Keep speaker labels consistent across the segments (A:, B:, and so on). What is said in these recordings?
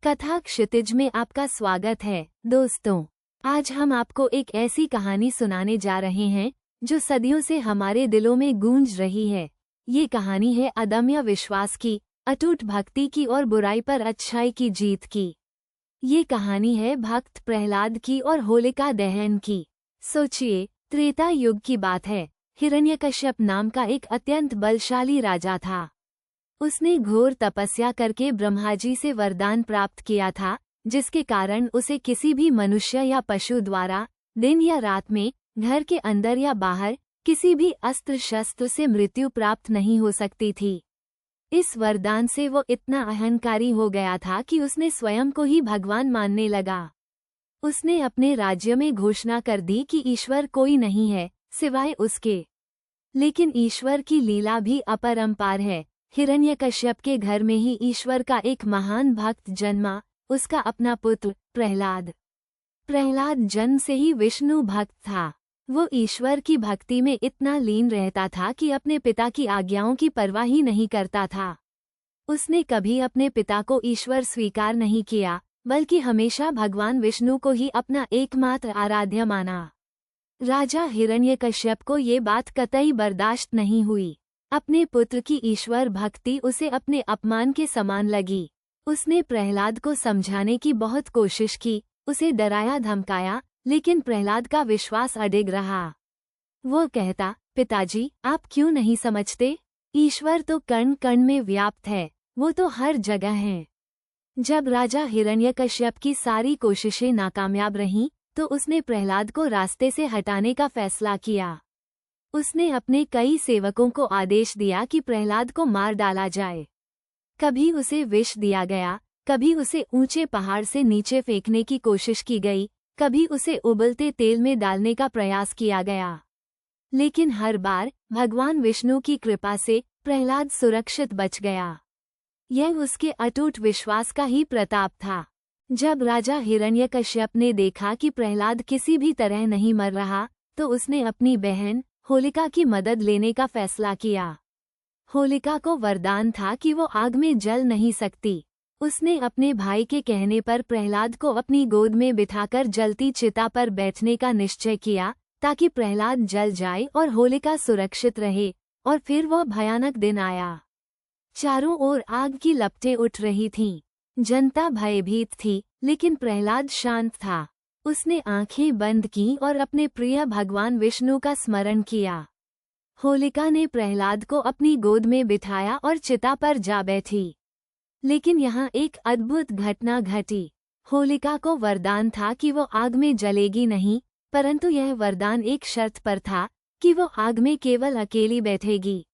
A: कथा क्षितिज में आपका स्वागत है। दोस्तों, आज हम आपको एक ऐसी कहानी सुनाने जा रहे हैं जो सदियों से हमारे दिलों में गूंज रही है। ये कहानी है अदम्य विश्वास की, अटूट भक्ति की और बुराई पर अच्छाई की जीत की। ये कहानी है भक्त प्रहलाद की और होलिका दहन की। सोचिए, त्रेता युग की बात है। हिरण्यकश्यप नाम का एक अत्यंत बलशाली राजा था। उसने घोर तपस्या करके ब्रह्माजी से वरदान प्राप्त किया था, जिसके कारण उसे किसी भी मनुष्य या पशु द्वारा दिन या रात में, घर के अंदर या बाहर, किसी भी अस्त्र शस्त्र से मृत्यु प्राप्त नहीं हो सकती थी। इस वरदान से वो इतना अहंकारी हो गया था कि उसने स्वयं को ही भगवान मानने लगा। उसने अपने राज्य में घोषणा कर दी कि ईश्वर कोई नहीं है सिवाय उसके। लेकिन ईश्वर की लीला भी अपरंपार है। हिरण्यकश्यप के घर में ही ईश्वर का एक महान भक्त जन्मा, उसका अपना पुत्र प्रहलाद। प्रहलाद जन्म से ही विष्णु भक्त था। वो ईश्वर की भक्ति में इतना लीन रहता था कि अपने पिता की आज्ञाओं की परवाह ही नहीं करता था। उसने कभी अपने पिता को ईश्वर स्वीकार नहीं किया, बल्कि हमेशा भगवान विष्णु को ही अपना एकमात्र आराध्य माना। राजा हिरण्यकश्यप को ये बात कतई बर्दाश्त नहीं हुई। अपने पुत्र की ईश्वर भक्ति उसे अपने अपमान के समान लगी। उसने प्रहलाद को समझाने की बहुत कोशिश की, उसे डराया धमकाया, लेकिन प्रहलाद का विश्वास अडिग रहा। वो कहता, पिताजी, आप क्यों नहीं समझते? ईश्वर तो कण कण में व्याप्त है, वो तो हर जगह है। जब राजा हिरण्यकश्यप की सारी कोशिशें नाकामयाब रहीं, तो उसने प्रहलाद को रास्ते से हटाने का फैसला किया। उसने अपने कई सेवकों को आदेश दिया कि प्रहलाद को मार डाला जाए। कभी उसे विष दिया गया, कभी उसे ऊंचे पहाड़ से नीचे फेंकने की कोशिश की गई, कभी उसे उबलते तेल में डालने का प्रयास किया गया। लेकिन हर बार भगवान विष्णु की कृपा से प्रहलाद सुरक्षित बच गया। यह उसके अटूट विश्वास का ही प्रताप था। जब राजा हिरण्यकश्यप ने देखा कि प्रहलाद किसी भी तरह नहीं मर रहा, तो उसने अपनी बहन होलिका की मदद लेने का फैसला किया। होलिका को वरदान था कि वो आग में जल नहीं सकती। उसने अपने भाई के कहने पर प्रहलाद को अपनी गोद में बिठाकर जलती चिता पर बैठने का निश्चय किया, ताकि प्रहलाद जल जाए और होलिका सुरक्षित रहे। और फिर वह भयानक दिन आया। चारों ओर आग की लपटें उठ रही थीं। जनता भयभीत थी, लेकिन प्रहलाद शांत था। उसने आंखें बंद की और अपने प्रिय भगवान विष्णु का स्मरण किया। होलिका ने प्रहलाद को अपनी गोद में बिठाया और चिता पर जा बैठी। लेकिन यहाँ एक अद्भुत घटना घटी। होलिका को वरदान था कि वो आग में जलेगी नहीं, परंतु यह वरदान एक शर्त पर था कि वो आग में केवल अकेली बैठेगी।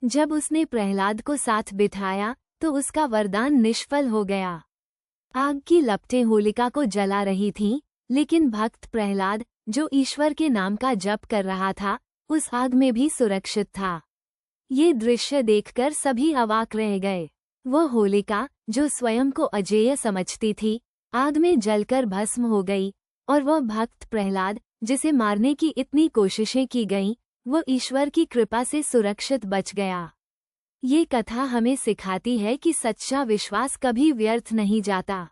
A: जब उसने प्रहलाद को साथ बिठाया, तो उसका वरदान निष्फल हो गया। आग की लपटें होलिका को जला रही थीं, लेकिन भक्त प्रहलाद, जो ईश्वर के नाम का जप कर रहा था, उस आग में भी सुरक्षित था। ये दृश्य देखकर सभी अवाक रह गए। वो होलिका, जो स्वयं को अजेय समझती थी, आग में जलकर भस्म हो गई, और वह भक्त प्रहलाद, जिसे मारने की इतनी कोशिशें की गईं, वो ईश्वर की कृपा से सुरक्षित बच गया। ये कथा हमें सिखाती है कि सच्चा विश्वास कभी व्यर्थ नहीं जाता।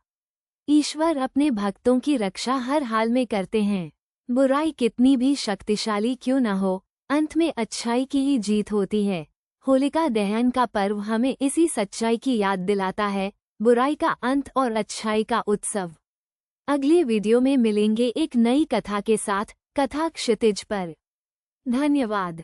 A: ईश्वर अपने भक्तों की रक्षा हर हाल में करते हैं। बुराई कितनी भी शक्तिशाली क्यों न हो, अंत में अच्छाई की ही जीत होती है। होलिका दहन का पर्व हमें इसी सच्चाई की याद दिलाता है, बुराई का अंत और अच्छाई का उत्सव। अगले वीडियो में मिलेंगे एक नई कथा के साथ, कथा क्षितिज पर। धन्यवाद।